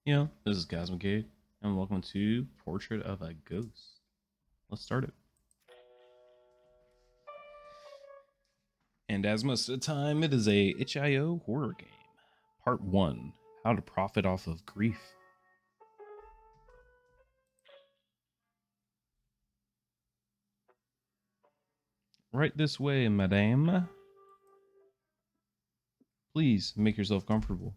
This is Casmicade, and welcome to Portrait of a Ghost. Let's start it. And as most of the time, it is a itch.io horror game. Part 1, How to Profit Off of Grief. Right this way, madame. Please make yourself comfortable.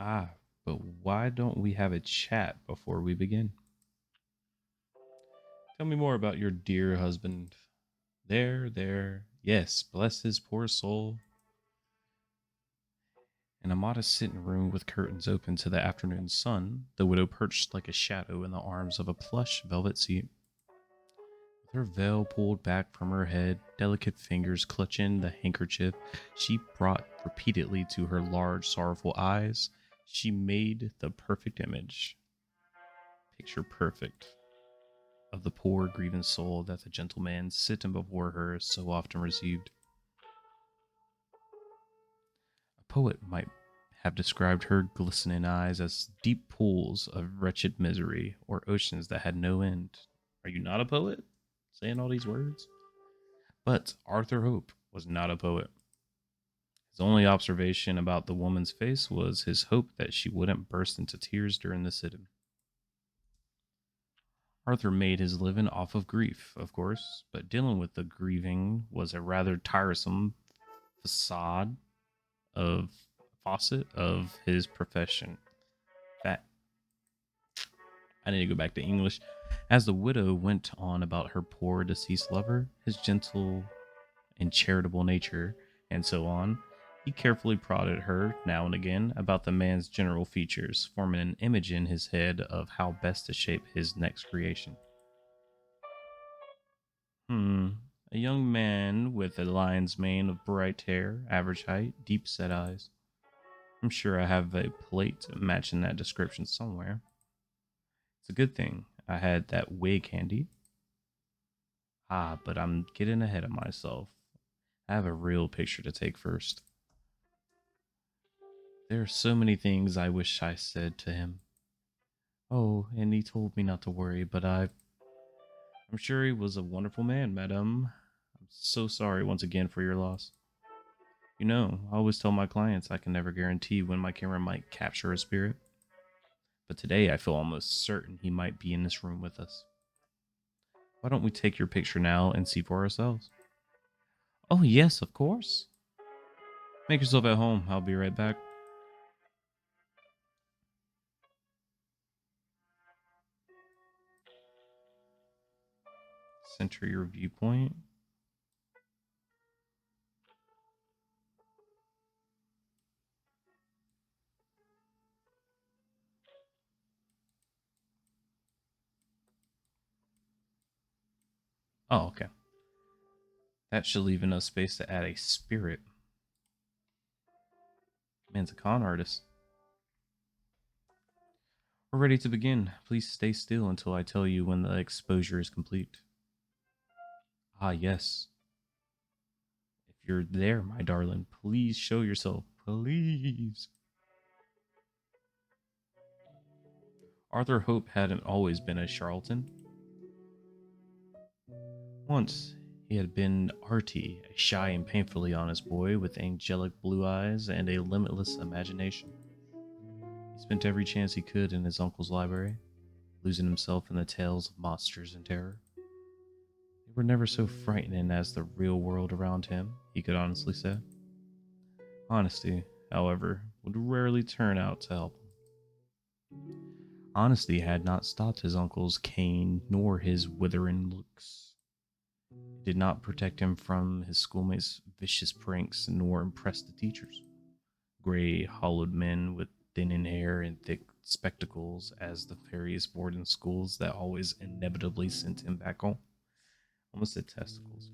Ah, but why don't we have a chat before we begin? Tell me more about your dear husband. There. Yes, bless his poor soul. In a modest sitting room with curtains open to the afternoon sun, the widow perched like a shadow in the arms of a plush velvet seat. With her veil pulled back from her head, delicate fingers clutching the handkerchief she brought repeatedly to her large, sorrowful eyes, she made the perfect image, picture perfect, of the poor, grieving soul that the gentleman sitting before her so often received. A poet might have described her glistening eyes as deep pools of wretched misery, or oceans that had no end. Are you not a poet? Saying all these words? But Arthur Hope was not a poet. His only observation about the woman's face was his hope that she wouldn't burst into tears during the sitting. Arthur made his living off of grief, of course, but dealing with the grieving was a rather tiresome facade of facet of his profession. That I need to go back to English. As the widow went on about her poor deceased lover, his gentle and charitable nature, and so on, he carefully prodded her now and again about the man's general features, forming an image in his head of how best to shape his next creation. Hmm. A young man with a lion's mane of bright hair, average height, deep set eyes. I'm sure I have a plate matching that description somewhere. It's a good thing I had that wig handy. Ah, but I'm getting ahead of myself. I have a real picture to take first. There are so many things I wish I said to him. Oh, and he told me not to worry, but I'm sure he was a wonderful man, madame. I'm so sorry once again for your loss. I always tell my clients I can never guarantee when my camera might capture a spirit. But today I feel almost certain he might be in this room with us. Why don't we take your picture now and see for ourselves? Oh, yes, of course. Make yourself at home. I'll be right back. Center your viewpoint. Oh, okay. That should leave enough space to add a spirit. Man's a con artist. We're ready to begin. Please stay still until I tell you when the exposure is complete. Ah, yes. If you're there, my darling, please show yourself. Please. Arthur Hope hadn't always been a charlatan. Once, he had been Artie, a shy and painfully honest boy with angelic blue eyes and a limitless imagination. He spent every chance he could in his uncle's library, losing himself in the tales of monsters and terror. They were never so frightening as the real world around him, he could honestly say. Honesty, however, would rarely turn out to help him. Honesty had not stopped his uncle's cane nor his withering looks. It did not protect him from his schoolmates' vicious pranks nor impress the teachers. Gray, hollowed men with thinning hair and thick spectacles as the various boarding schools that always inevitably sent him back home. Almost said testicles.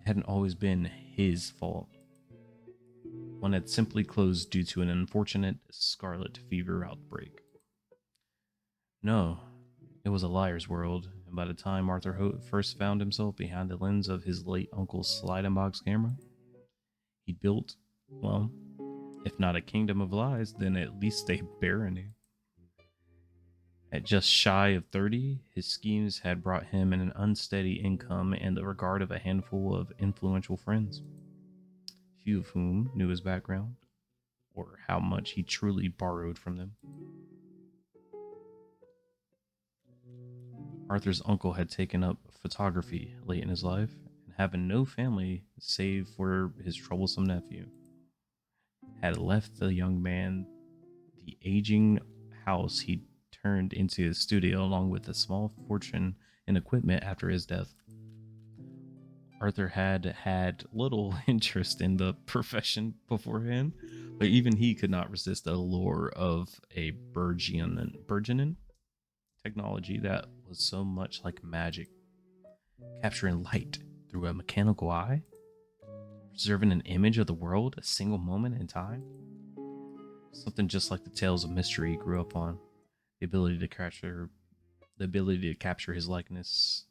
It hadn't always been his fault. One had simply closed due to an unfortunate scarlet fever outbreak. No, it was a liar's world, and by the time Arthur Hope first found himself behind the lens of his late uncle's slide and box camera, he'd built Well, if not a kingdom of lies, then at least a barony. At just shy of 30, his schemes had brought him an unsteady income and the regard of a handful of influential friends, few of whom knew his background or how much he truly borrowed from them. Arthur's uncle had taken up photography late in his life, and having no family save for his troublesome nephew, had left the young man the aging house he turned into his studio along with a small fortune in equipment after his death. Arthur had little interest in the profession beforehand, but even he could not resist the allure of a burgeoning technology that was so much like magic, capturing light through a mechanical eye, preserving an image of the world a single moment in time. Something just like the tales of mystery he grew up on. The ability to capture his likeness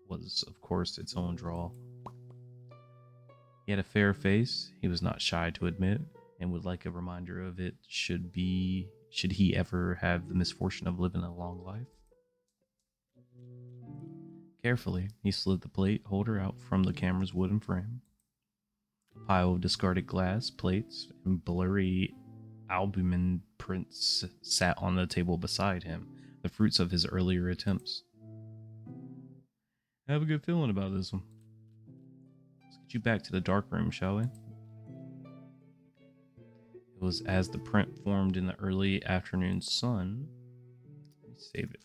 was, of course, its own draw. He had a fair face, he was not shy to admit, and would like a reminder of it should he ever have the misfortune of living a long life. Carefully, he slid the plate holder out from the camera's wooden frame. A pile of discarded glass, plates, and blurry albumin prints sat on the table beside him, the fruits of his earlier attempts. I have a good feeling about this one. Let's get you back to the dark room, shall we? It was as the print formed in the early afternoon sun. Let me save it.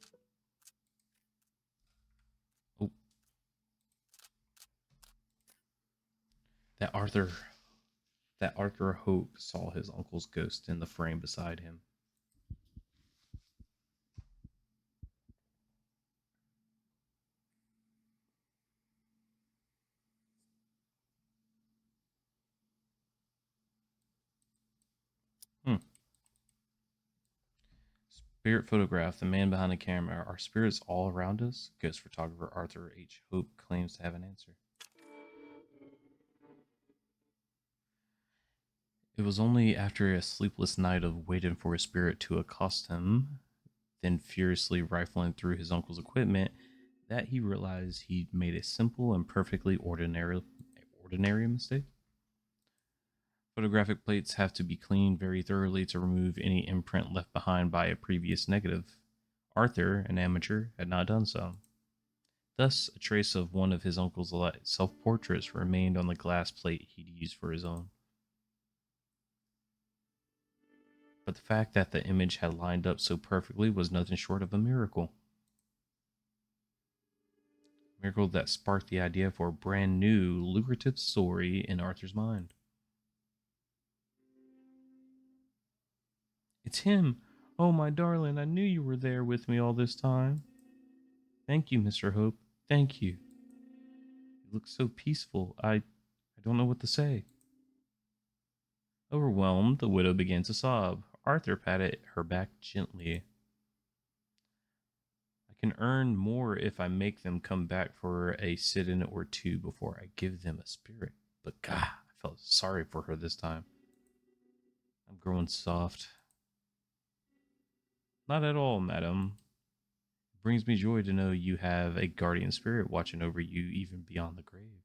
Oh, that Arthur that Arthur Hope saw his uncle's ghost in the frame beside him. Hmm. Spirit photograph, the man behind the camera. Are spirits all around us? Ghost photographer Arthur H. Hope claims to have an answer. It was only after a sleepless night of waiting for a spirit to accost him, then furiously rifling through his uncle's equipment, that he realized he'd made a simple and perfectly ordinary mistake. Photographic plates have to be cleaned very thoroughly to remove any imprint left behind by a previous negative. Arthur, an amateur, had not done so. Thus, a trace of one of his uncle's self portraits remained on the glass plate he'd used for his own. But the fact that the image had lined up so perfectly was nothing short of a miracle. A miracle that sparked the idea for a brand new, lucrative story in Arthur's mind. It's him! Oh, my darling, I knew you were there with me all this time. Thank you, Mr. Hope. Thank you. You look so peaceful. I don't know what to say. Overwhelmed, the widow began to sob. Arthur patted her back gently. I can earn more if I make them come back for a sit-in or two before I give them a spirit. But God, I felt sorry for her this time. I'm growing soft. Not at all, madam. It brings me joy to know you have a guardian spirit watching over you even beyond the grave.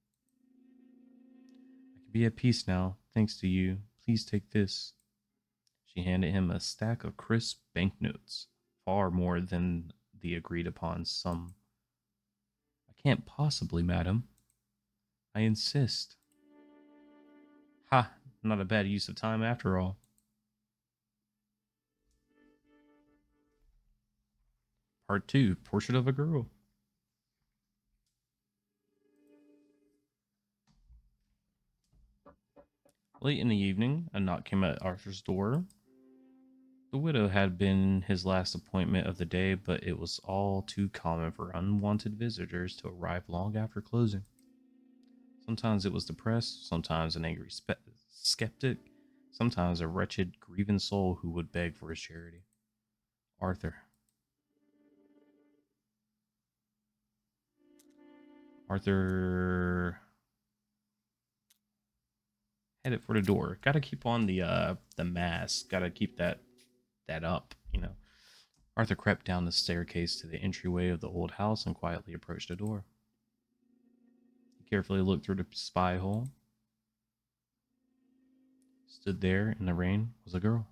I can be at peace now, thanks to you. Please take this. She handed him a stack of crisp banknotes, far more than the agreed upon sum. I can't possibly, madam. I insist. Ha! Not a bad use of time after all. Part 2, Portrait of a Girl. Late in the evening, a knock came at Arthur's door. The widow had been his last appointment of the day, but it was all too common for unwanted visitors to arrive long after closing. Sometimes it was the press, sometimes an angry skeptic, sometimes a wretched, grieving soul who would beg for his charity. Arthur. Arthur. headed for the door. Gotta keep on the mask. Gotta keep that up, you know. Arthur crept down the staircase to the entryway of the old house and quietly approached the door. He carefully looked through the spy hole. Stood there in the rain was a girl.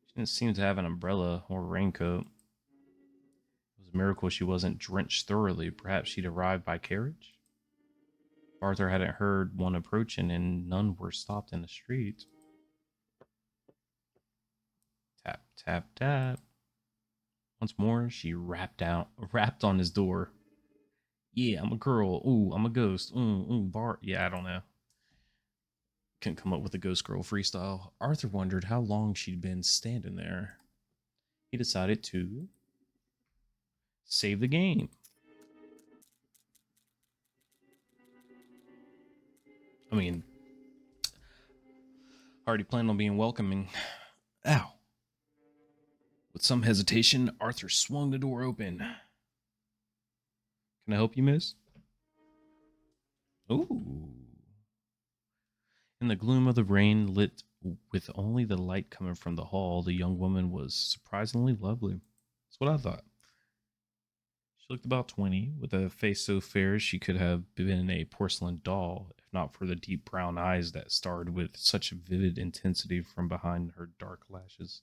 She didn't seem to have an umbrella or raincoat. It was a miracle she wasn't drenched thoroughly. Perhaps she'd arrived by carriage? Arthur hadn't heard one approaching, and none were stopped in the street. Tap, tap, tap. Once more, she rapped on his door. Yeah, I'm a girl. Ooh, I'm a ghost. Bart. Yeah, I don't know. Couldn't come up with a ghost girl freestyle. Arthur wondered how long she'd been standing there. He decided to save the game. I mean, already planned on being welcoming. Ow. With some hesitation, Arthur swung the door open. Can I help you, miss? Ooh. In the gloom of the rain, lit with only the light coming from the hall, the young woman was surprisingly lovely. That's what I thought. She looked about 20, with a face so fair she could have been a porcelain doll, if not for the deep brown eyes that starred with such vivid intensity from behind her dark lashes.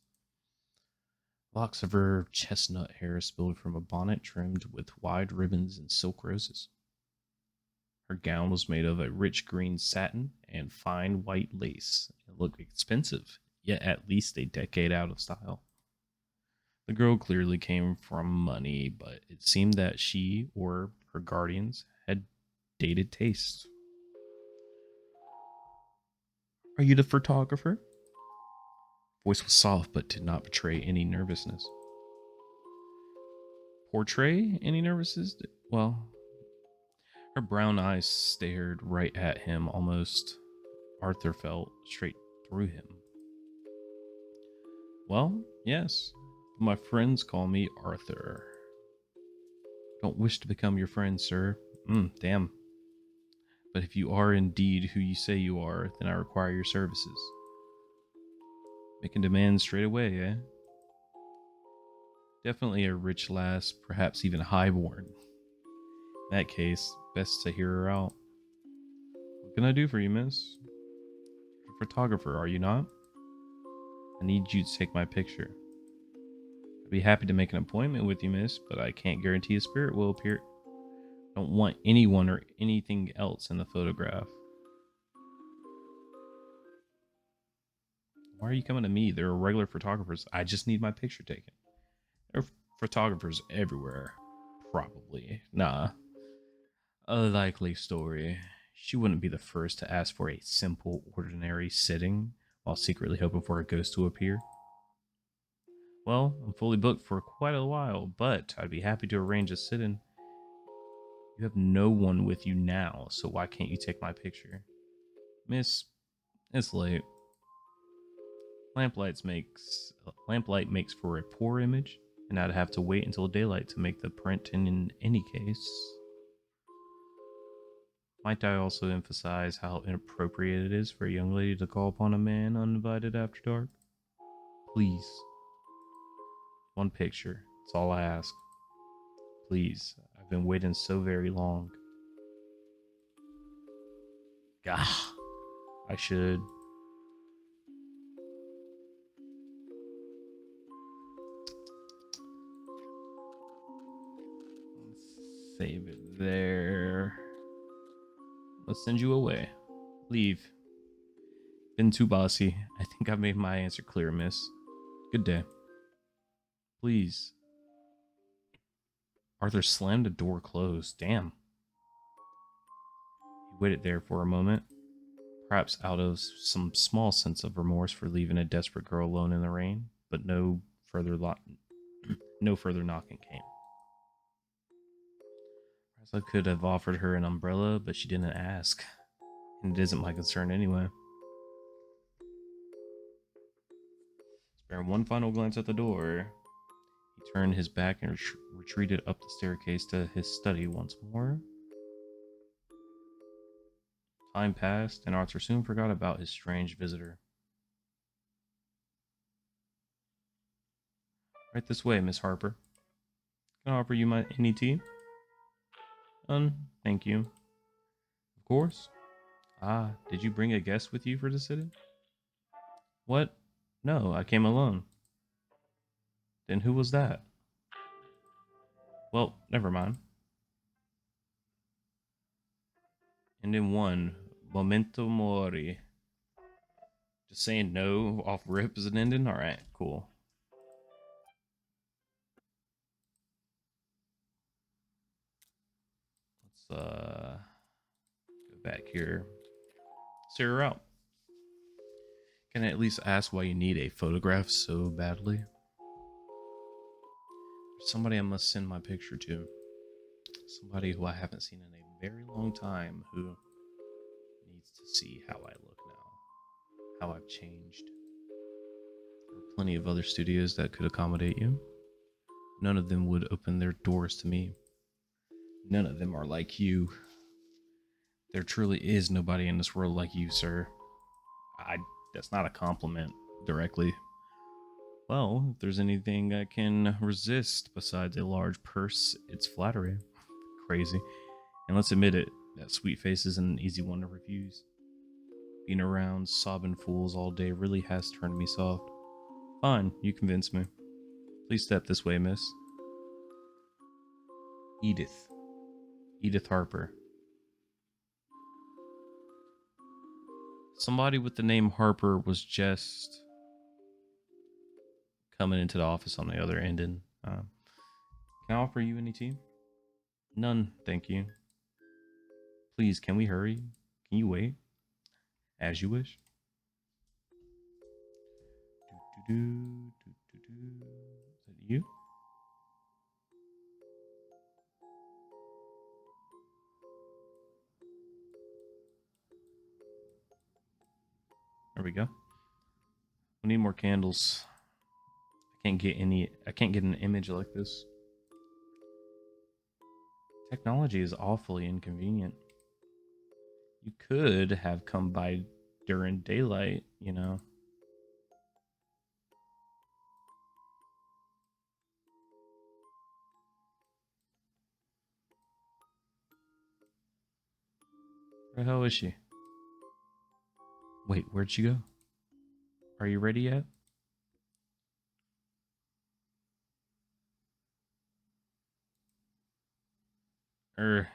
Locks of her chestnut hair spilled from a bonnet trimmed with wide ribbons and silk roses. Her gown was made of a rich green satin and fine white lace. It looked expensive, yet at least a decade out of style. The girl clearly came from money, but it seemed that she or her guardians had dated tastes. Are you the photographer? Voice was soft but did not betray any nervousness. Portray any nervousness? Well, her brown eyes stared right at him, almost. Arthur felt straight through him. Well, yes. My friends call me Arthur. Don't wish to become your friend, sir. Damn. But if you are indeed who you say you are, then I require your services. Making demands straight away, eh? Definitely a rich lass, perhaps even highborn. In that case, best to hear her out. What can I do for you, miss? You're a photographer, are you not? I need you to take my picture. I'd be happy to make an appointment with you, miss, but I can't guarantee a spirit will appear. I don't want anyone or anything else in the photograph. Why are you coming to me? There are regular photographers. I just need my picture taken. There are photographers everywhere. Probably. Nah. A likely story. She wouldn't be the first to ask for a simple, ordinary sitting while secretly hoping for a ghost to appear. Well, I'm fully booked for quite a while, but I'd be happy to arrange a sit-in. You have no one with you now, so why can't you take my picture? Miss, it's late. Lamplight makes for a poor image, and I'd have to wait until daylight to make the print in any case. Might I also emphasize how inappropriate it is for a young lady to call upon a man uninvited after dark? Please. One picture. That's all I ask. Please. I've been waiting so very long. Gah. I should. Save it there. Let's send you away. Leave. Been too bossy. I think I've made my answer clear, miss. Good day. Please. Arthur slammed the door closed. Damn. He waited there for a moment, perhaps out of some small sense of remorse for leaving a desperate girl alone in the rain, but no further knocking came. Perhaps I could have offered her an umbrella, but she didn't ask, and it isn't my concern anyway. Sparing one final glance at the door, he turned his back and retreated up the staircase to his study once more. Time passed, and Arthur soon forgot about his strange visitor. Right this way, Miss Harper. Can I offer you any tea? Thank you. Of course. Ah, did you bring a guest with you for the sitting? What? No, I came alone. Then who was that? Well, never mind. And in one, Momento Mori. Just saying no off rip as an ending? Alright, cool. Let's go back here. See her out. Can I at least ask why you need a photograph so badly? Somebody I must send my picture to. Somebody who I haven't seen in a very long time who needs to see how I look now. How I've changed. There are plenty of other studios that could accommodate you. None of them would open their doors to me. None of them are like you. There truly is nobody in this world like you, sir. That's not a compliment directly. Well, if there's anything I can resist besides a large purse, it's flattery. Crazy. And let's admit it, that sweet face isn't an easy one to refuse. Being around sobbing fools all day really has turned me soft. Fine, you convince me. Please step this way, miss. Edith. Edith Harper. Somebody with the name Harper was just coming into the office on the other end. And can I offer you any tea? None, thank you. Please, can we hurry? Can you wait? As you wish. Is that you? There we go. We need more candles. I can't get an image like this. Technology is awfully inconvenient. You could have come by during daylight, you know. Where the hell is she? Wait, where'd she go? Are you ready yet?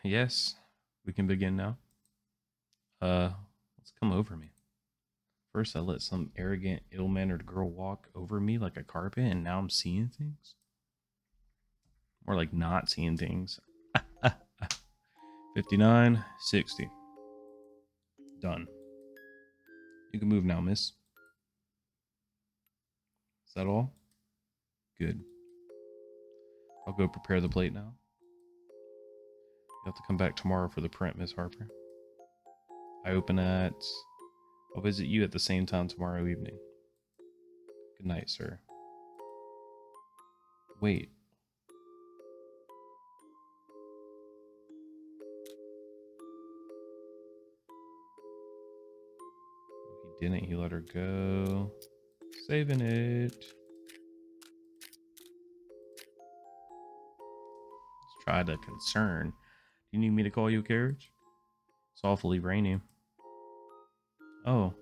Yes. We can begin now. Let's come over me. First, I let some arrogant, ill-mannered girl walk over me like a carpet, and now I'm seeing things? More like not seeing things. 59, 60. Done. You can move now, miss. Is that all? Good. I'll go prepare the plate now. You'll have to come back tomorrow for the print, Miss Harper. I open at... I'll visit you at the same time tomorrow evening. Good night, sir. Wait. He didn't. He let her go. Saving it. Let's try to concern. Do you need me to call you a carriage? It's awfully rainy. Oh.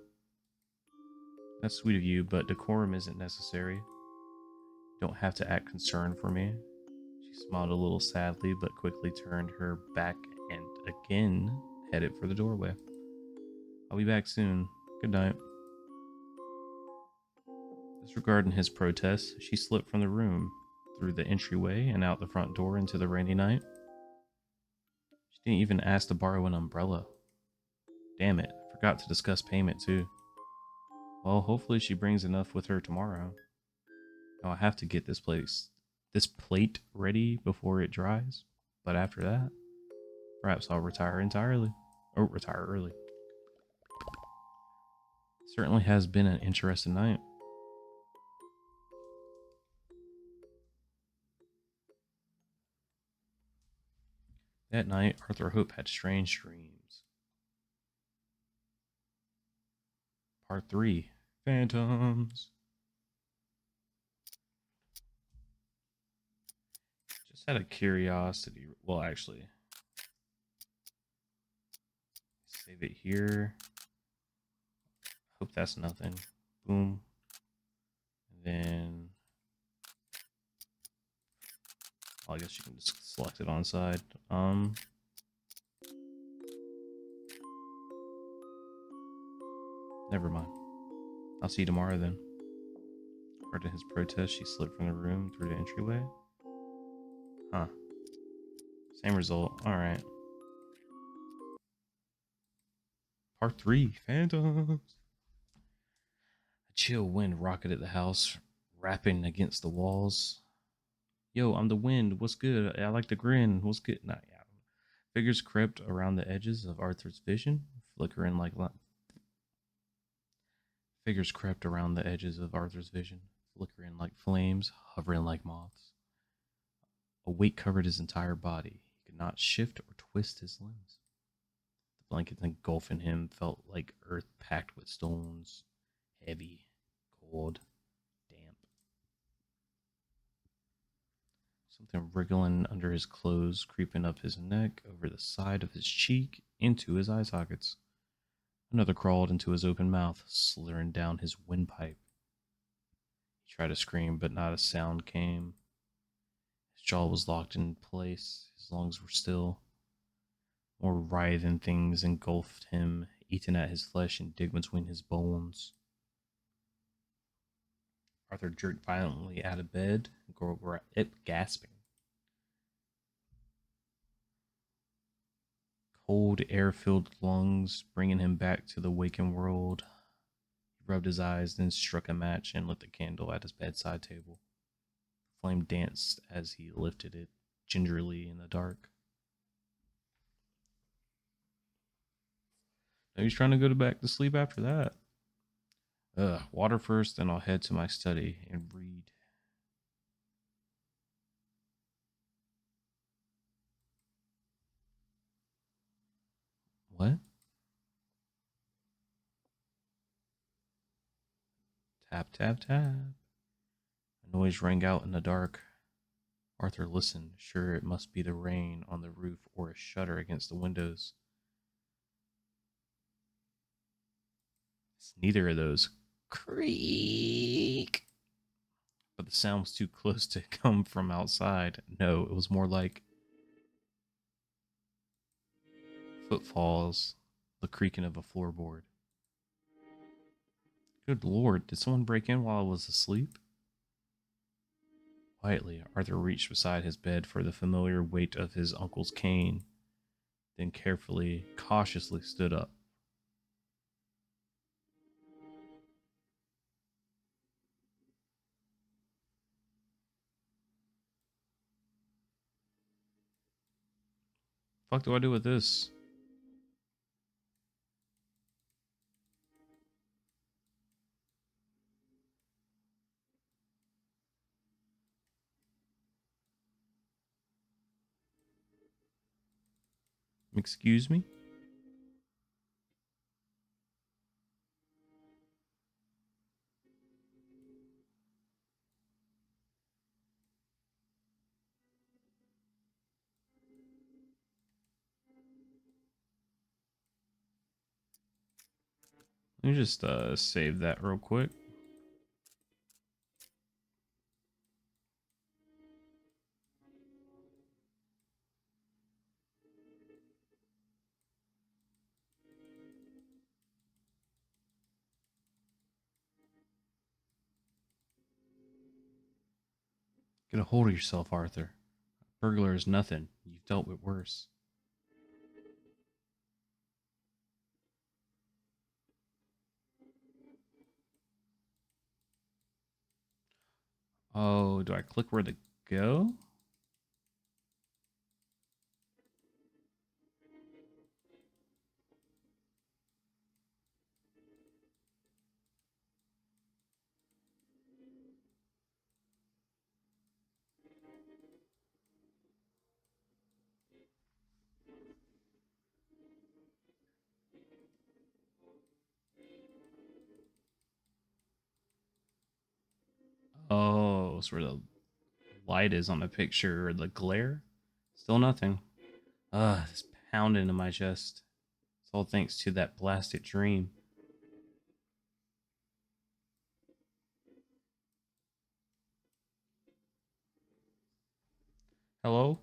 That's sweet of you, but decorum isn't necessary. You don't have to act concerned for me. She smiled a little sadly, but quickly turned her back and again headed for the doorway. I'll be back soon. Good night. Disregarding his protests, she slipped from the room, through the entryway and out the front door into the rainy night. She didn't even ask to borrow an umbrella. Damn it, I forgot to discuss payment too. Well, hopefully she brings enough with her tomorrow. Now I have to get this plate ready before it dries. But after that, perhaps I'll retire entirely. Or retire early. It certainly has been an interesting night. That night, Arthur Hope had strange dreams. Part 3. Phantoms. Just out of curiosity. Well, actually, save it here. Hope that's nothing. Boom. And then, well, I guess you can just select it on side. Never mind. I'll see you tomorrow then. Heard in his protest, she slid from the room through the entryway. Huh. Same result. Alright. Part 3. Phantoms. A chill wind rocketed the house, rapping against the walls. Yo, I'm the wind. What's good? I like the grin. What's good? Nah, yeah. Figures crept around the edges of Arthur's vision, flickering like Figures crept around the edges of Arthur's vision, flickering like flames, hovering like moths. A weight covered his entire body. He could not shift or twist his limbs. The blanket engulfing him felt like earth packed with stones, heavy, cold, damp. Something wriggling under his clothes, creeping up his neck, over the side of his cheek, into his eye sockets. Another crawled into his open mouth, slithering down his windpipe. He tried to scream, but not a sound came. His jaw was locked in place, his lungs were still. More writhing things engulfed him, eating at his flesh and digging between his bones. Arthur jerked violently out of bed, gasping. Cold, air-filled lungs bringing him back to the waking world. He rubbed his eyes, then struck a match and lit the candle at his bedside table. The flame danced as he lifted it, gingerly in the dark. Now he's trying to go back to sleep after that. Water first, then I'll head to my study and read. What? Tap, tap, tap. A noise rang out in the dark. Arthur listened, sure it must be the rain on the roof or a shutter against the windows. It's neither of those. Creak! But the sound was too close to come from outside. No, it was more like footfalls, the creaking of a floorboard. Good Lord, did someone break in while I was asleep? Quietly, Arthur reached beside his bed for the familiar weight of his uncle's cane, then carefully, cautiously stood up. Fuck do I do with this? Excuse me? Let me just save that real quick. Get a hold of yourself, Arthur. A burglar is nothing. You've dealt with worse. Oh, do I click where to go? it's where the light is on the picture or the glare. Still nothing. This pounding in my chest. It's all thanks to that blasted dream. Hello?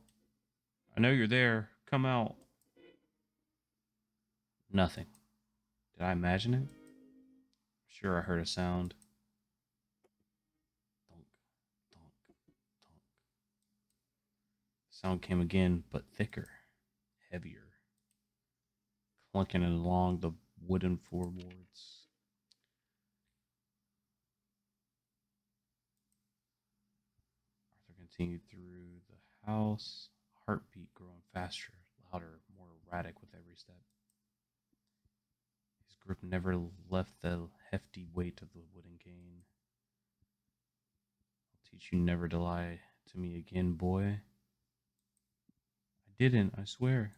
I know you're there. Come out. Nothing. Did I imagine it? Sure, I heard a sound. Thunk, thunk, thunk. The sound came again, but thicker, heavier, clunking along the wooden floorboards. Arthur continued through the house, heartbeat growing faster, louder, more erratic with every step. His grip never left the hefty weight of the wooden cane. I'll teach you never to lie to me again, boy. I didn't, I swear.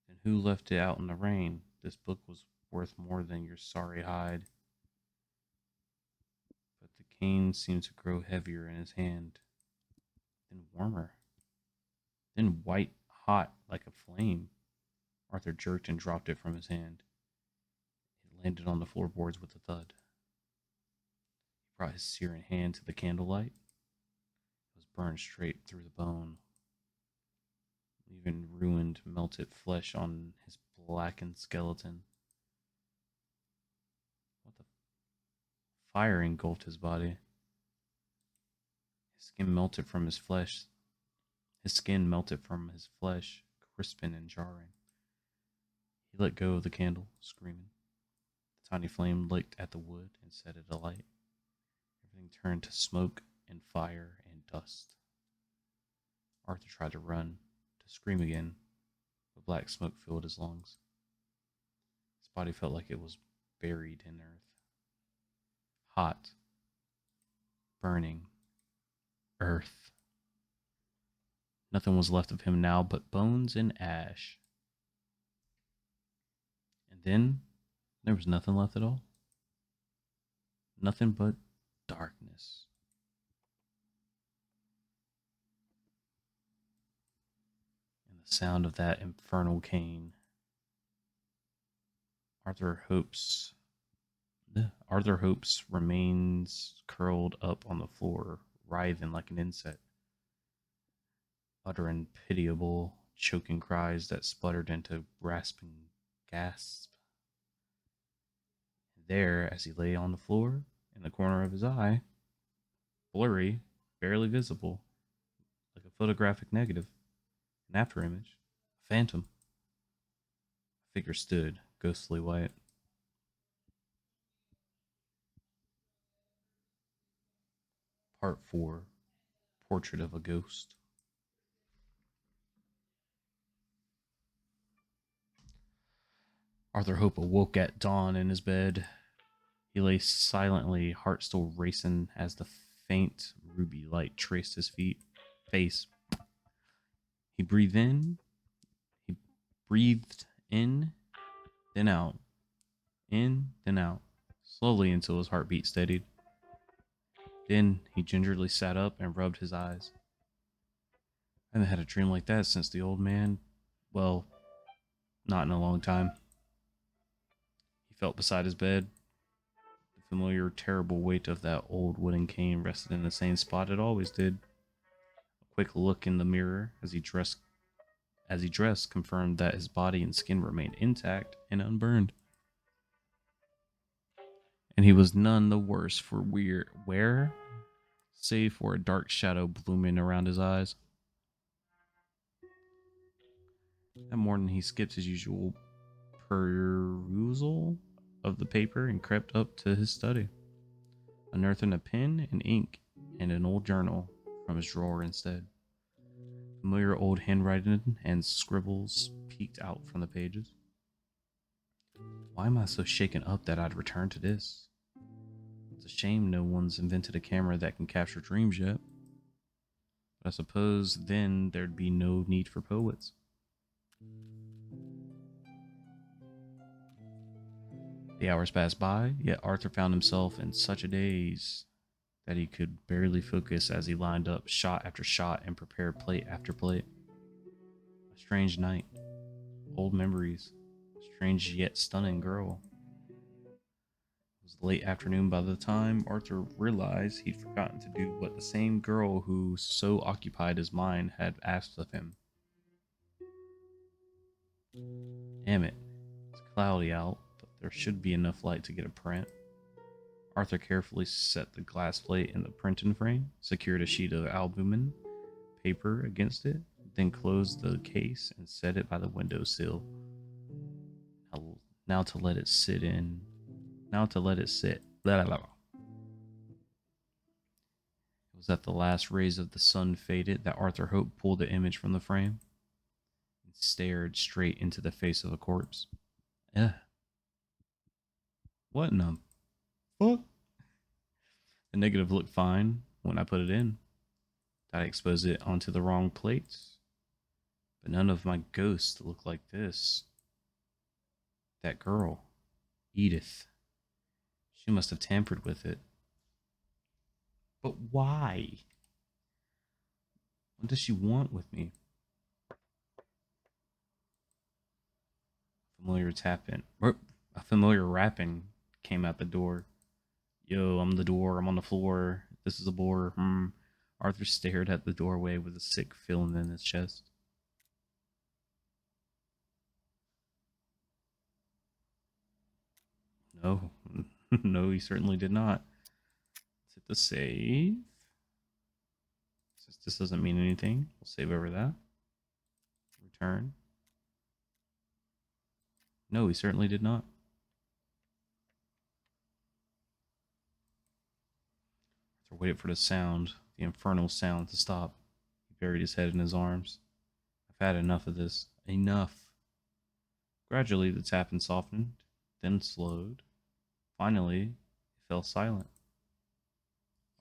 Then who left it out in the rain? This book was worth more than your sorry hide. But the cane seemed to grow heavier in his hand, then warmer, then white hot like a flame. Arthur jerked and dropped it from his hand. It landed on the floorboards with a thud. He brought his searing hand to the candlelight. It was burned straight through the bone, leaving ruined, melted flesh on his blackened skeleton. What the? Fire engulfed his body. His skin melted from his flesh. His skin melted from his flesh, crisping and jarring. He let go of the candle, screaming. The tiny flame licked at the wood and set it alight. Everything turned to smoke and fire and dust. Arthur tried to run, to scream again, but black smoke filled his lungs. His body felt like it was buried in earth. Hot, burning, earth. Nothing was left of him now but bones and ash. And then there was nothing left at all. Nothing but darkness. And the sound of that infernal cane. Arthur Hope's remains curled up on the floor, writhing like an insect, uttering pitiable, choking cries that spluttered into rasping gasps. There, as he lay on the floor, in the corner of his eye, blurry, barely visible, like a photographic negative, an afterimage, a phantom, a figure stood, ghostly white. Part 4, Portrait of a Ghost. Arthur Hope awoke at dawn in his bed. He lay silently, heart still racing as the faint ruby light traced his face. He breathed in, then out, then out, slowly until his heartbeat steadied. Then he gingerly sat up and rubbed his eyes. I haven't had a dream like that since the old man, well, not in a long time. He felt beside his bed. The familiar, terrible weight of that old wooden cane rested in the same spot it always did. A quick look in the mirror as he dressed confirmed that his body and skin remained intact and unburned. And he was none the worse for wear, save for a dark shadow blooming around his eyes. That morning he skipped his usual perusal of the paper and crept up to his study, unearthing a pen and ink and an old journal from his drawer instead. Familiar old handwriting and scribbles peeked out from the pages. Why am I so shaken up that I'd return to this? It's a shame no one's invented a camera that can capture dreams yet. But I suppose then there'd be no need for poets. The hours passed by, yet Arthur found himself in such a daze. that he could barely focus as he lined up shot after shot and prepared plate after plate. A strange night, old memories, a strange yet stunning girl. It was late afternoon by the time Arthur realized he'd forgotten to do what the same girl who so occupied his mind had asked of him. Damn it, it's cloudy out, but there should be enough light to get a print. Arthur carefully set the glass plate in the printing frame, secured a sheet of albumin paper against it, then closed the case and set it by the windowsill. Now to let it sit in. Now to let it sit. Blah, blah, blah. It was at the last rays of the sun faded that Arthur Hope pulled the image from the frame and stared straight into the face of a corpse. Eh, what in the fuck? The negative looked fine when I put it in. I exposed it onto the wrong plates. But none of my ghosts look like this. That girl, Edith, she must have tampered with it. But why? What does she want with me? A familiar rapping came out the door. Yo, I'm the door. I'm on the floor. This is a bore. Arthur stared at the doorway with a sick feeling in his chest. No, no, he certainly did not. Let's hit the save. Since this doesn't mean anything, we'll save over that. Return. No, he certainly did not. Arthur waited for the infernal sound to stop. He buried his head in his arms. I've had enough of this. Enough. Gradually, the tapping softened, then slowed. Finally, it fell silent.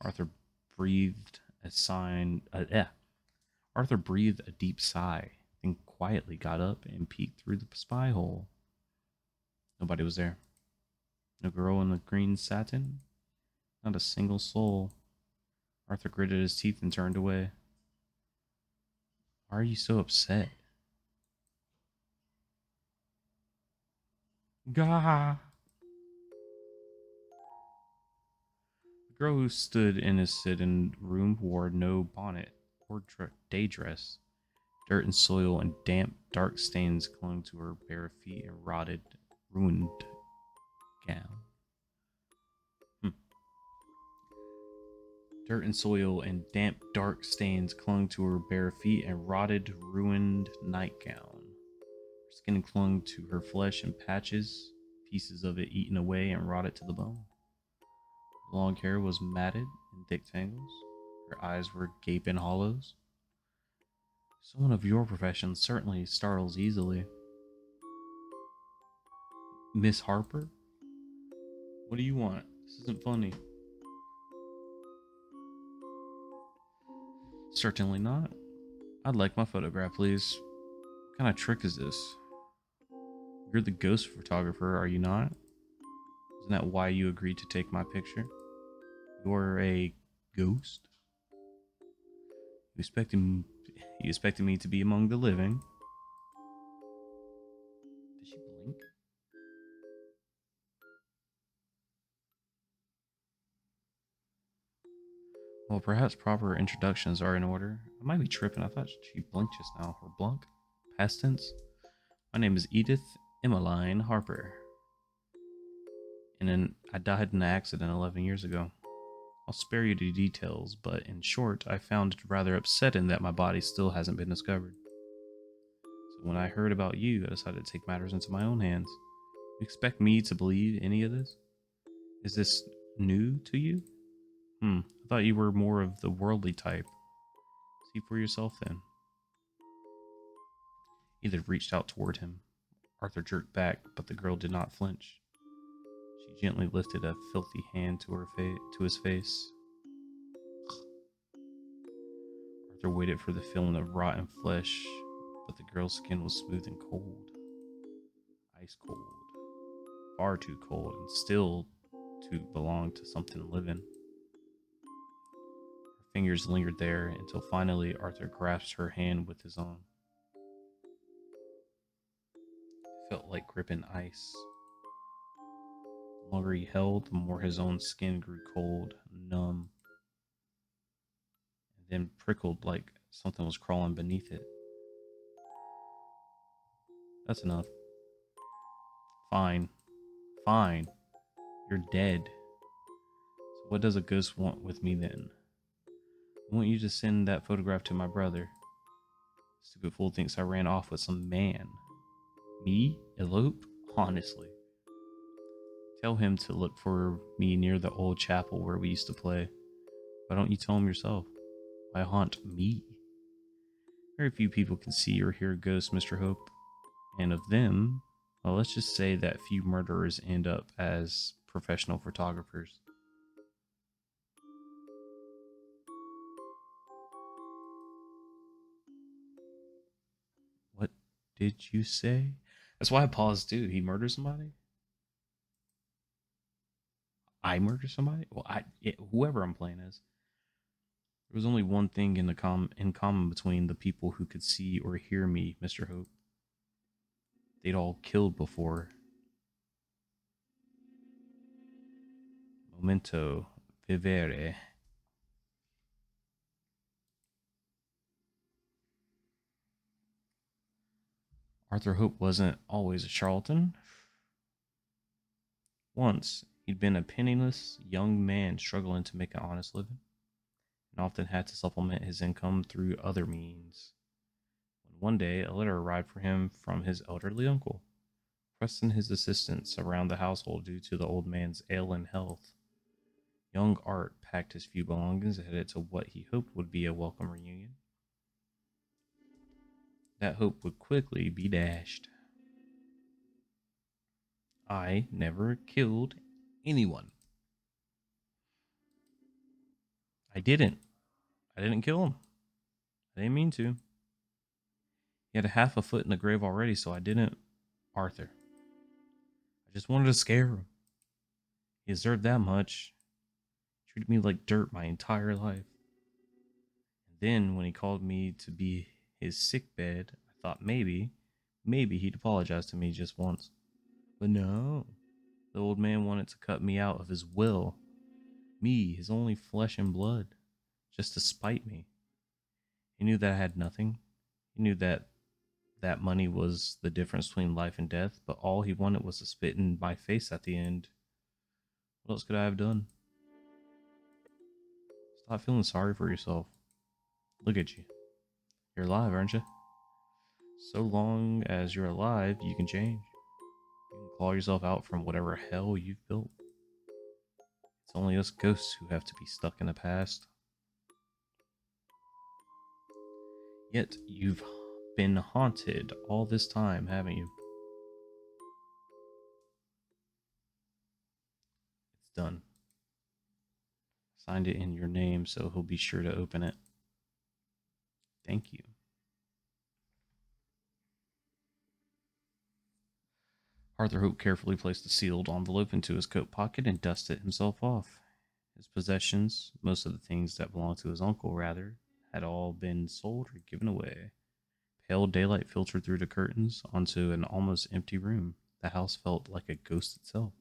Arthur breathed a sign. Arthur breathed a deep sigh, then quietly got up and peeked through the spy hole. Nobody was there. No girl in the green satin. Not a single soul. Arthur gritted his teeth and turned away. Why are you so upset? Gah! The girl who stood in his sitting room wore no bonnet or day dress. Dirt and soil and damp, dark stains clung to her bare feet and rotted, ruined gown. Dirt and soil and damp, dark stains clung to her bare feet and rotted, ruined nightgown. Her skin clung to her flesh in patches, pieces of it eaten away and rotted to the bone. Her long hair was matted in thick tangles. Her eyes were gaping hollows. Someone of your profession certainly startles easily. Miss Harper? What do you want? This isn't funny. Certainly not. I'd like my photograph, please. What kind of trick is this? You're the ghost photographer, are you not? Isn't that why you agreed to take my picture? You're a ghost? You expected me to be among the living? Did she blink? Well, perhaps proper introductions are in order. I might be tripping. I thought she blinked just now. Or blunk? Past tense? My name is Edith Emmeline Harper. I died in an accident 11 years ago. I'll spare you the details, but in short, I found it rather upsetting that my body still hasn't been discovered. So when I heard about you, I decided to take matters into my own hands. You expect me to believe any of this? Is this new to you? I thought you were more of the worldly type. See for yourself then. Edith reached out toward him. Arthur jerked back, but the girl did not flinch. She gently lifted a filthy hand to his face. Arthur waited for the feeling of rotten flesh, but the girl's skin was smooth and cold. Ice cold. Far too cold, and still to belong to something living. Fingers lingered there until finally Arthur grasped her hand with his own. It felt like gripping ice. The longer he held, the more his own skin grew cold, numb, and then prickled like something was crawling beneath it. That's enough. Fine. Fine. You're dead. So what does a ghost want with me then? I want you to send that photograph to my brother. Stupid fool thinks I ran off with some man. Me? Elope? Honestly. Tell him to look for me near the old chapel where we used to play. Why don't you tell him yourself? Why haunt me? Very few people can see or hear ghosts, Mr. Hope. And of them, well, let's just say that few murderers end up as professional photographers. What did you say? That's why I paused too. He murdered somebody? I murder somebody? Well, whoever I'm playing as. There was only one thing in common between the people who could see or hear me, Mr. Hope. They'd all killed before. Momento vivere. Arthur Hope wasn't always a charlatan. Once, he'd been a penniless young man struggling to make an honest living, and often had to supplement his income through other means. When one day, a letter arrived for him from his elderly uncle, requesting his assistance around the household due to the old man's ailing health. Young Art packed his few belongings and headed to what he hoped would be a welcome reunion. That hope would quickly be dashed. I never killed anyone. I didn't. I didn't kill him. I didn't mean to. He had a half a foot in the grave already, so I didn't. Arthur. I just wanted to scare him. He deserved that much. He treated me like dirt my entire life. And then, when he called me to be his sick bed, I thought maybe he'd apologize to me just once. But no. The old man wanted to cut me out of his will. Me, his only flesh and blood. Just to spite me. He knew that I had nothing. He knew that money was the difference between life and death, but all he wanted was to spit in my face at the end. What else could I have done? Stop feeling sorry for yourself. Look at you. You're alive, aren't you? So long as you're alive, you can change. You can claw yourself out from whatever hell you've built. It's only us ghosts who have to be stuck in the past. Yet you've been haunted all this time, haven't you? It's done. Signed it in your name, so he'll be sure to open it. Thank you. Arthur Hope carefully placed the sealed envelope into his coat pocket and dusted himself off. His possessions, most of the things that belonged to his uncle, rather, had all been sold or given away. Pale daylight filtered through the curtains onto an almost empty room. The house felt like a ghost itself.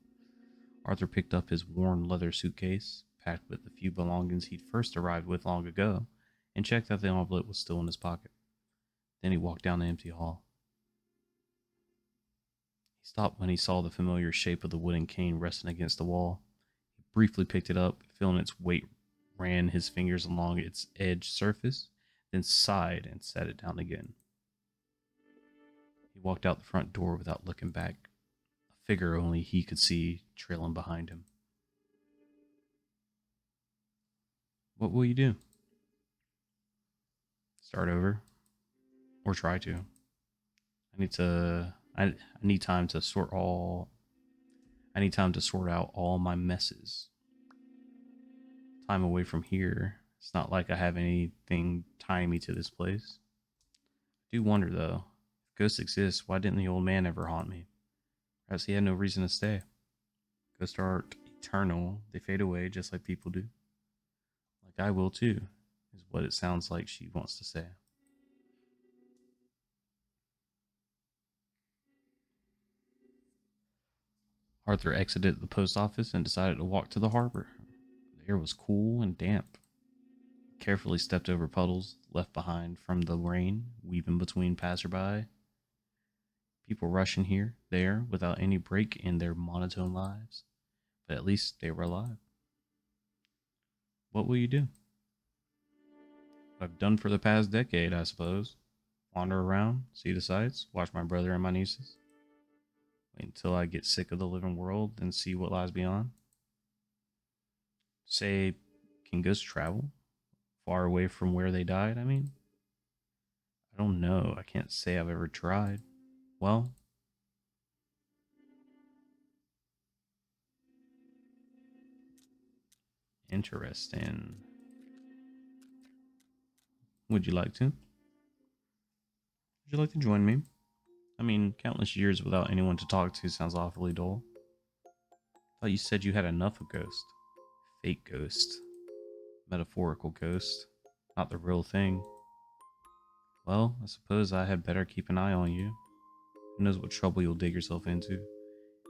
Arthur picked up his worn leather suitcase, packed with the few belongings he'd first arrived with long ago, and checked that the envelope was still in his pocket. Then he walked down the empty hall. He stopped when he saw the familiar shape of the wooden cane resting against the wall. He briefly picked it up, feeling its weight ran his fingers along its edged surface, then sighed and set it down again. He walked out the front door without looking back, a figure only he could see trailing behind him. What will you do? Start over? Or try to? I need time to sort out all my messes. Time away from here. It's not like I have anything tying me to this place. I do wonder though, if ghosts exist, why didn't the old man ever haunt me? Perhaps he had no reason to stay. Ghosts aren't eternal. They fade away just like people do. Like I will too. is what it sounds like she wants to say. Arthur exited the post office and decided to walk to the harbor. The air was cool and damp. He carefully stepped over puddles left behind from the rain, weaving between passerby. People rushing here, there, without any break in their monotone lives. But at least they were alive. What will you do? What I've done for the past decade, I suppose. Wander around, see the sights, watch my brother and my nieces. Wait until I get sick of the living world and see what lies beyond. Say, can ghosts travel? Far away from where they died, I mean? I don't know. I can't say I've ever tried. Well, interesting. Would you like to? Would you like to join me? I mean, countless years without anyone to talk to sounds awfully dull. I thought you said you had enough of ghosts. Fake ghost. Metaphorical ghost. Not the real thing. Well, I suppose I had better keep an eye on you. Who knows what trouble you'll dig yourself into?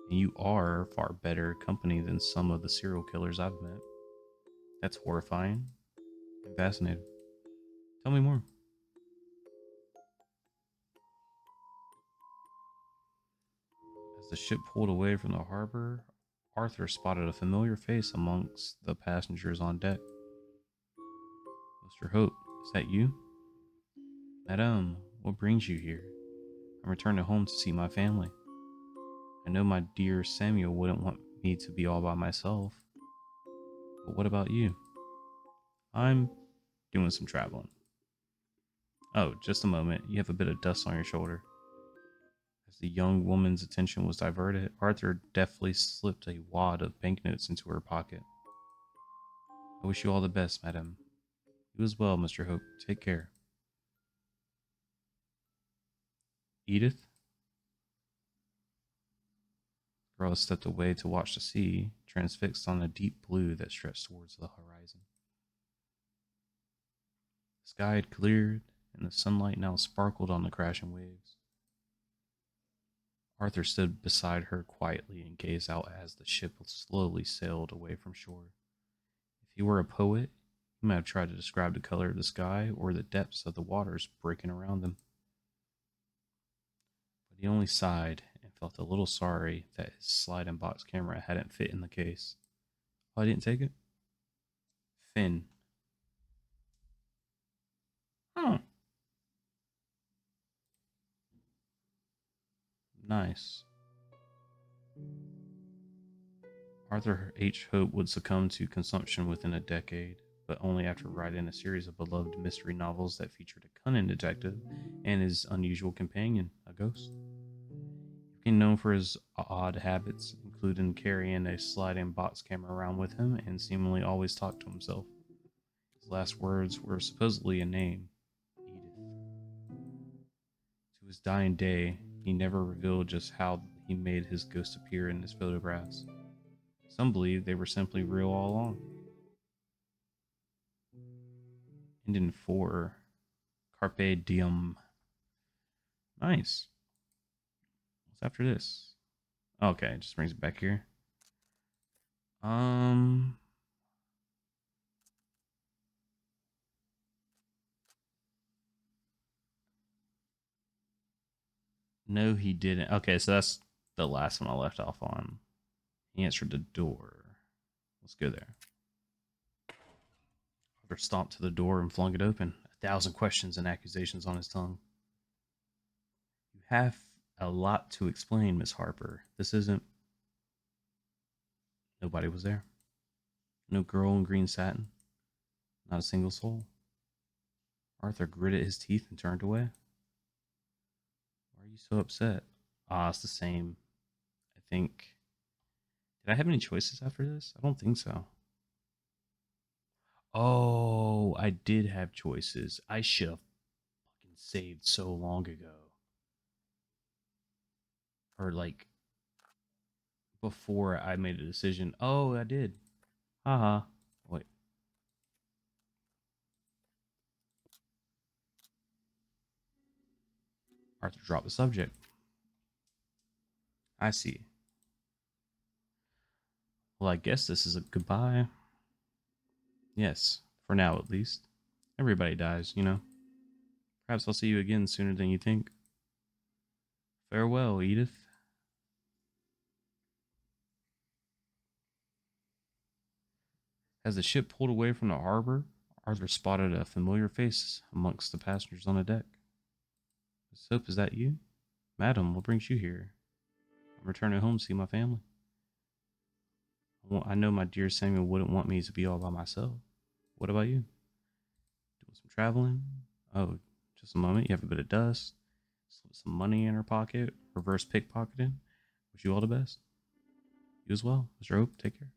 And you are far better company than some of the serial killers I've met. That's horrifying. I'm fascinated. Tell me more. As the ship pulled away from the harbor, Arthur spotted a familiar face amongst the passengers on deck. Mr. Hope, is that you? Madame, what brings you here? I'm returning home to see my family. I know my dear Samuel wouldn't want me to be all by myself. But what about you? I'm doing some traveling. Oh, just a moment. You have a bit of dust on your shoulder. As the young woman's attention was diverted, Arthur deftly slipped a wad of banknotes into her pocket. I wish you all the best, madam. You as well, Mr. Hope. Take care. Edith? The girl stepped away to watch the sea, transfixed on the deep blue that stretched towards the horizon. The sky had cleared, and the sunlight now sparkled on the crashing waves. Arthur stood beside her quietly and gazed out as the ship slowly sailed away from shore. If he were a poet, he might have tried to describe the color of the sky or the depths of the waters breaking around them. But he only sighed and felt a little sorry that his slide and box camera hadn't fit in the case. Oh, I didn't take it? Finn. Oh, nice. Arthur H. Hope would succumb to consumption within a decade, but only after writing a series of beloved mystery novels that featured a cunning detective and his unusual companion, a ghost. He became known for his odd habits, including carrying a sliding box camera around with him and seemingly always talked to himself. His last words were supposedly a name, Edith. To his dying day, he never revealed just how he made his ghost appear in his photographs. Some believe they were simply real all along. And in 4, Carpe Diem. Nice. What's after this? Okay, it just brings it back here. Um, no, he didn't. Okay, so that's the last one I left off on. He answered the door. Let's go there. Arthur stomped to the door and flung it open, 1,000 questions and accusations on his tongue. You have a lot to explain, Miss Harper. This isn't. Nobody was there. No girl in green satin. Not a single soul. Arthur gritted his teeth and turned away. Why are you so upset? Ah, it's the same. I think. Did I have any choices after this? I don't think so. Oh, I did have choices. I should have fucking saved so long ago. Or like before I made a decision. Oh, I did. Haha. Wait. Arthur dropped the subject. I see. Well, I guess this is a goodbye. Yes, for now at least. Everybody dies, you know. Perhaps I'll see you again sooner than you think. Farewell, Edith. As the ship pulled away from the harbor, Arthur spotted a familiar face amongst the passengers on the deck. Miss Hope, is that you? Madam, what brings you here? I'm returning home to see my family. Well, I know my dear Samuel wouldn't want me to be all by myself. What about you? Doing some traveling? Oh, just a moment. You have a bit of dust. Slip some money in her pocket. Reverse pickpocketing. Wish you all the best. You as well. Mr. Hope, take care.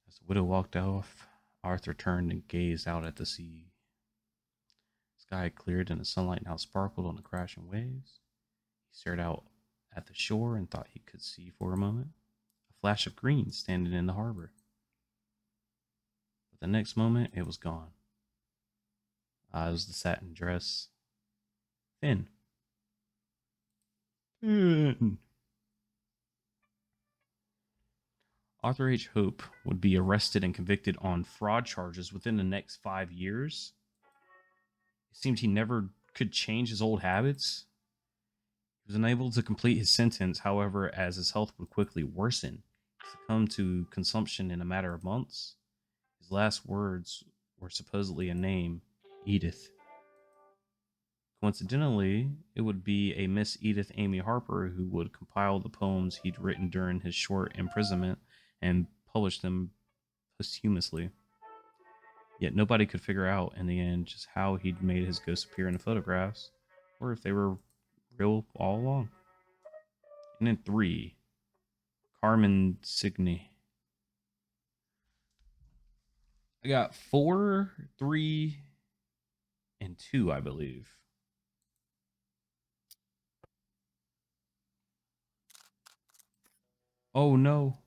As the widow walked off, Arthur turned and gazed out at the sea. The sky had cleared and the sunlight now sparkled on the crashing waves. He stared out at the shore and thought he could see for a moment a flash of green standing in the harbor. But the next moment, it was gone. It was the satin dress. Finn. Finn. Arthur H. Hope would be arrested and convicted on fraud charges within the next 5 years. It seemed he never could change his old habits. He was unable to complete his sentence, however, as his health would quickly worsen. He succumbed to consumption in a matter of months. His last words were supposedly a name, Edith. Coincidentally, it would be a Miss Edith Amy Harper who would compile the poems he'd written during his short imprisonment and publish them posthumously. Yet nobody could figure out in the end just how he'd made his ghost appear in the photographs, or if they were real all along. And then 3, Carmen Signy. I got 4, 3, and 2, I believe. Oh no.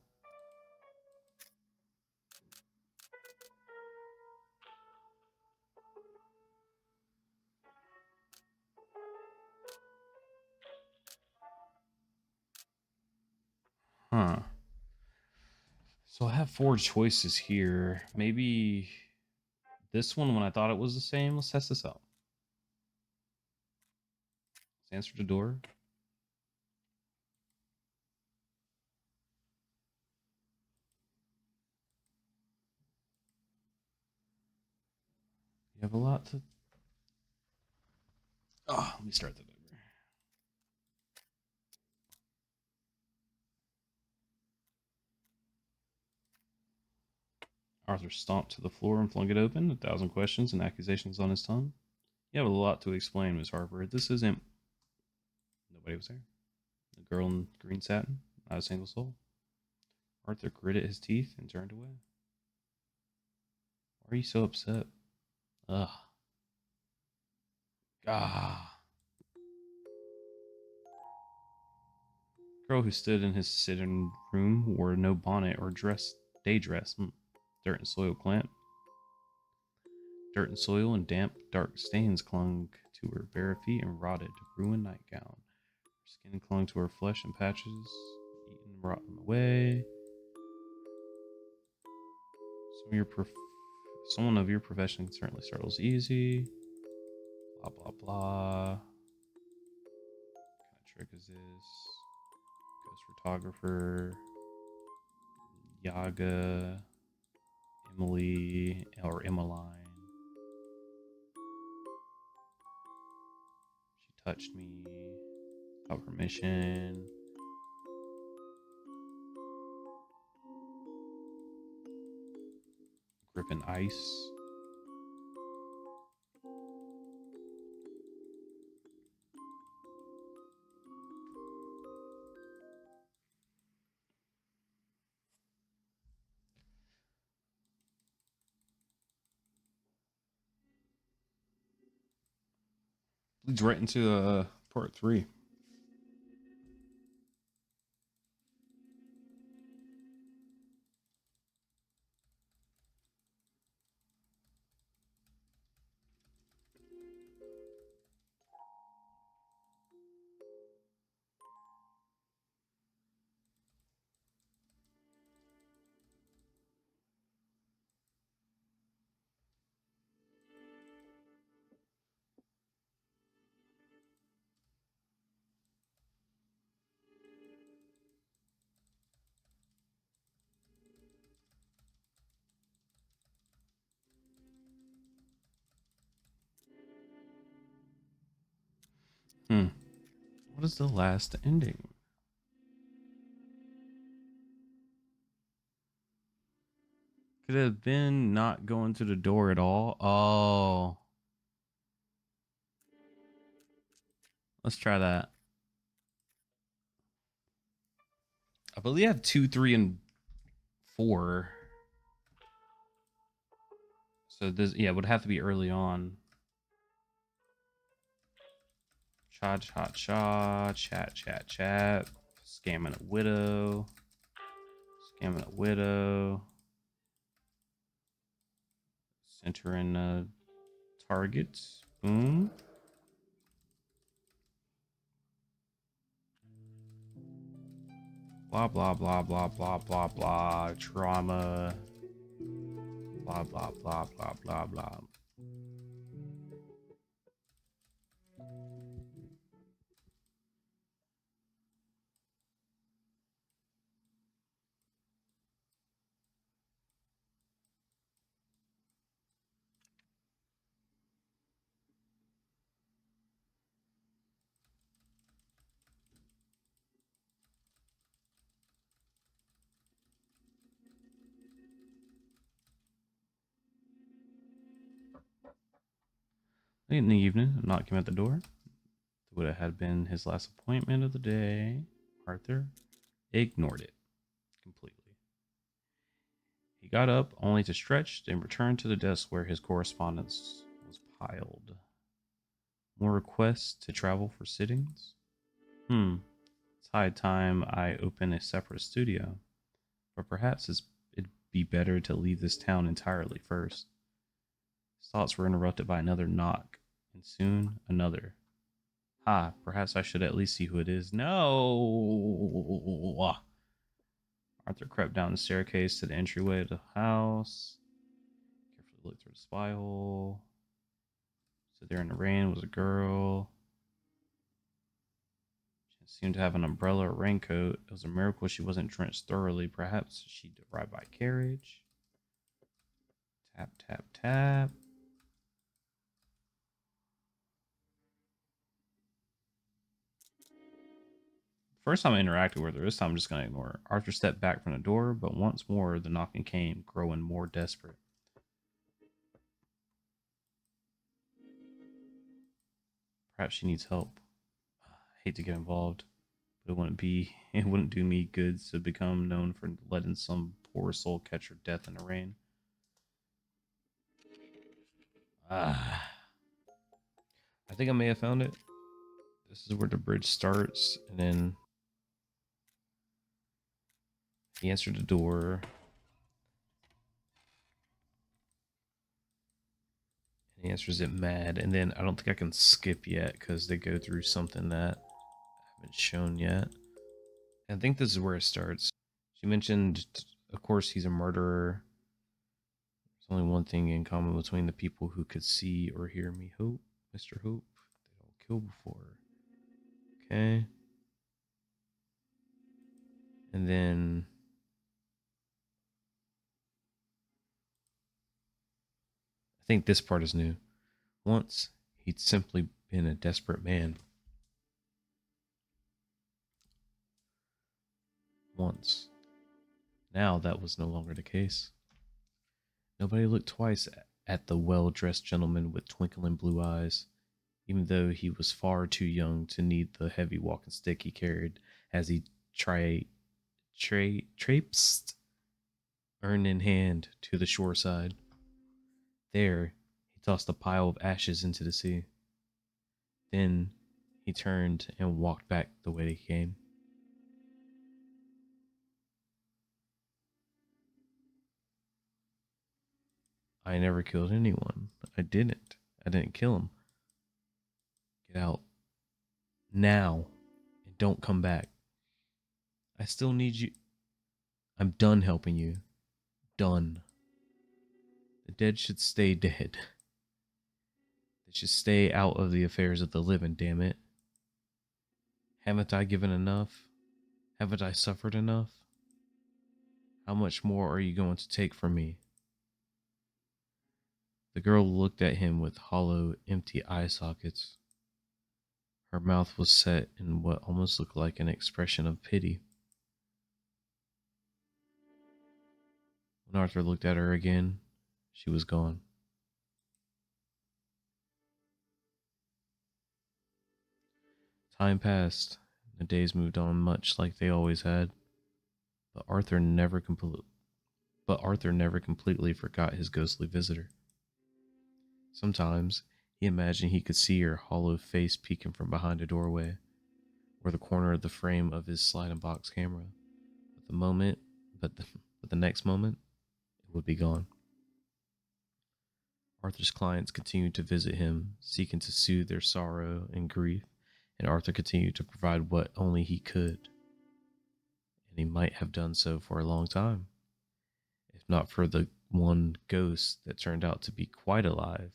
Huh. So I have 4 choices here. Maybe this one when I thought it was the same. Let's test this out. Let's answer the door. You have a lot to. Oh, let me start that over. Arthur stomped to the floor and flung it open, 1,000 questions and accusations on his tongue. You have a lot to explain, Miss Harper. This isn't. Nobody was there. The girl in green satin, not a single soul. Arthur gritted his teeth and turned away. Why are you so upset? Ugh. Ah. The girl who stood in his sitting room wore no bonnet or day dress. Dirt and soil plant. Dirt and soil and damp, dark stains clung to her bare feet and rotted, ruined nightgown. Her skin clung to her flesh in patches, eaten and rotten away. Someone of your profession certainly startles easy. Blah blah blah. What kind of trick is this? Ghost photographer. Yaga. Emily or Emmeline. She touched me without permission. Gripping ice. Leads right into part 3. What is the last ending? Could it have been not going through the door at all. Oh. Let's try that. I believe I have 2, 3, and 4. So this, yeah, would have to be early on. Cha cha cha, chat chat chat, scamming a widow, scamming a widow, centering targets. Boom. Blah blah blah blah blah blah blah. Trauma. Blah blah blah blah blah blah. Late in the evening, knocking at the door. It would have been his last appointment of the day. Arthur ignored it completely. He got up only to stretch and return to the desk where his correspondence was piled. More requests to travel for sittings? It's high time I open a separate studio. But perhaps it'd be better to leave this town entirely first. His thoughts were interrupted by another knock, and soon another. Perhaps I should at least see who it is. No! Arthur crept down the staircase to the entryway of the house. Carefully looked through the spy hole. Stood there in the rain was a girl. She seemed to have an umbrella or raincoat. It was a miracle she wasn't drenched thoroughly. Perhaps she'd arrived by carriage. Tap, tap, tap. First time I interacted with her, this time I'm just going to ignore her. Arthur stepped back from the door, but once more the knocking came, growing more desperate. Perhaps she needs help. I hate to get involved, but it wouldn't do me good to become known for letting some poor soul catch her death in the rain. Ah, I think I may have found it. This is where the bridge starts, and then he answered the door. And he answers it mad, and then I don't think I can skip yet because they go through something that I haven't shown yet. I think this is where it starts. She mentioned, of course, he's a murderer. There's only one thing in common between the people who could see or hear me. Hope, Mr. Hope. They don't kill before. Okay. And then I think this part is new. Once he'd simply been a desperate man. Once. Now that was no longer the case. Nobody looked twice at the well-dressed gentleman with twinkling blue eyes, even though he was far too young to need the heavy walking stick he carried as he traipsed, urn in hand, to the shore side. There, he tossed a pile of ashes into the sea. Then he turned and walked back the way he came. I never killed anyone. I didn't. I didn't kill him. Get out. Now. And don't come back. I still need you. I'm done helping you. Done. The dead should stay dead. They should stay out of the affairs of the living, damn it. Haven't I given enough? Haven't I suffered enough? How much more are you going to take from me? The girl looked at him with hollow, empty eye sockets. Her mouth was set in what almost looked like an expression of pity. When Arthur looked at her again, she was gone. Time passed, and the days moved on much like they always had, but Arthur never completely forgot his ghostly visitor. Sometimes he imagined he could see her hollow face peeking from behind a doorway or the corner of the frame of his sliding box camera. But the moment, but the next moment, it would be gone. Arthur's clients continued to visit him, seeking to soothe their sorrow and grief, and Arthur continued to provide what only he could, and he might have done so for a long time, if not for the one ghost that turned out to be quite alive.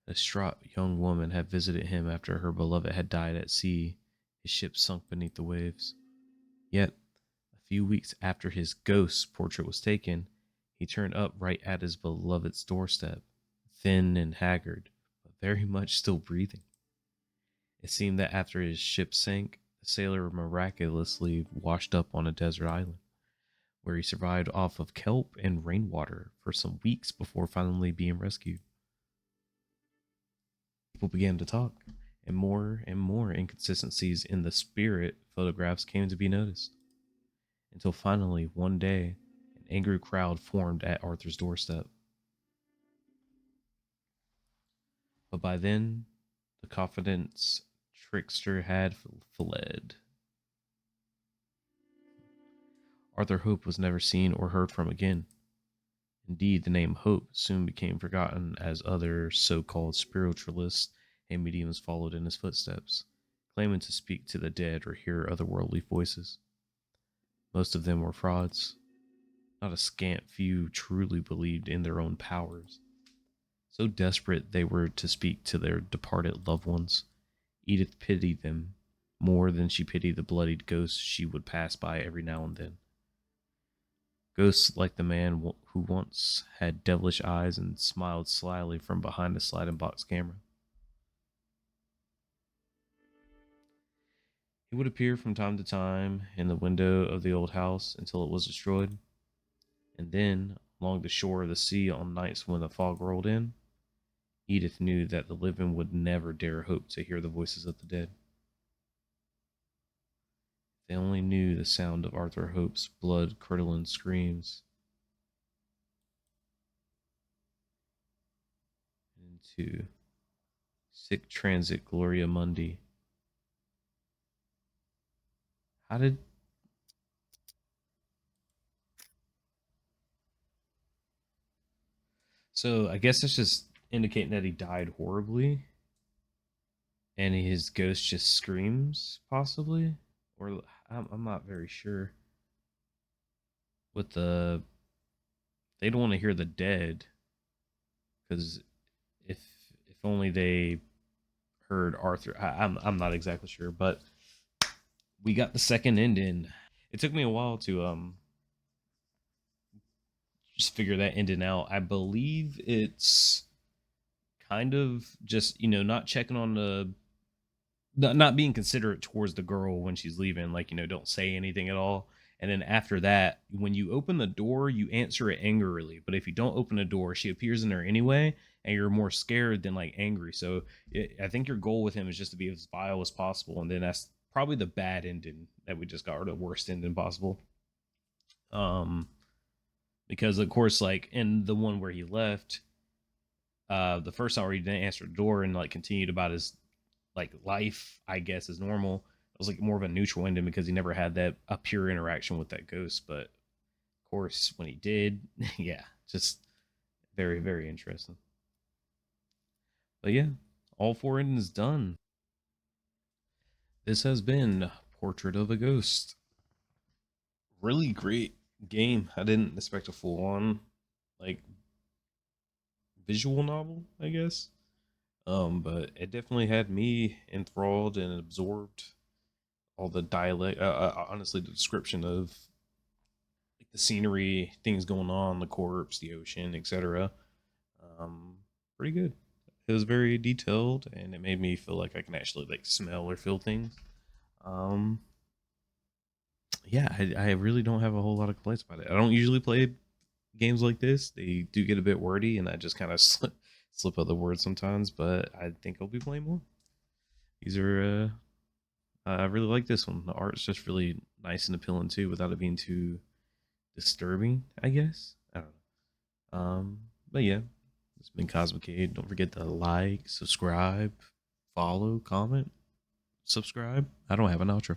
A distraught young woman had visited him after her beloved had died at sea, his ship sunk beneath the waves. Yet, a few weeks after his ghost portrait was taken, he turned up right at his beloved's doorstep, thin and haggard, but very much still breathing. It seemed that after his ship sank, the sailor miraculously washed up on a desert island, where he survived off of kelp and rainwater for some weeks before finally being rescued. People began to talk, and more inconsistencies in the spirit photographs came to be noticed. Until finally, one day, an angry crowd formed at Arthur's doorstep. But by then, the confidence trickster had fled. Arthur Hope was never seen or heard from again. Indeed, the name Hope soon became forgotten as other so called spiritualists and mediums followed in his footsteps, claiming to speak to the dead or hear otherworldly voices. Most of them were frauds. Not a scant few truly believed in their own powers. So desperate they were to speak to their departed loved ones, Edith pitied them more than she pitied the bloodied ghosts she would pass by every now and then. Ghosts like the man who once had devilish eyes and smiled slyly from behind a sliding box camera. He would appear from time to time in the window of the old house until it was destroyed, and then, along the shore of the sea on nights when the fog rolled in, Edith knew that the living would never dare hope to hear the voices of the dead. They only knew the sound of Arthur Hope's blood-curdling screams. Into Sic Transit Gloria Mundi. How did... So, I guess it's just indicating that he died horribly, and his ghost just screams, possibly? Or, I'm not very sure. With the... They don't want to hear the dead, because if if only they heard Arthur. I'm not exactly sure, but we got the second ending. It took me a while to just figure that ending out. I believe it's kind of just not checking on the not being considerate towards the girl when she's leaving, like don't say anything at all. And then after that, when you open the door, you answer it angrily. But if you don't open the door, she appears in there anyway, and you're more scared than like angry. So I think your goal with him is just to be as vile as possible, and then that's probably the bad ending that we just got, or the worst ending possible. Um, because of course, like in the one where he left, the first hour he didn't answer the door and like continued about his like life, I guess, is normal. It was like more of a neutral ending because he never had that a pure interaction with that ghost. But of course, when he did, yeah, just very, very interesting. But yeah, all four endings done. This has been Portrait of a Ghost. Really great game. I didn't expect a full on like visual novel, I guess. But it definitely had me enthralled and absorbed all the dialect. Honestly, the description of like the scenery, things going on, the corpse, the ocean, etc. Um, Pretty good. It was very detailed, and it made me feel like I can actually like smell or feel things. Um, yeah, I really don't have a whole lot of complaints about it. I don't usually play games like this. They do get a bit wordy, and I just kind of slip other words sometimes. But I think I'll be playing more. These are I really like this one. The art's just really nice and appealing too, without it being too disturbing. I guess I don't know. But yeah, it's been Cosmicade. Don't forget to like, subscribe, follow, comment, subscribe. I don't have an outro.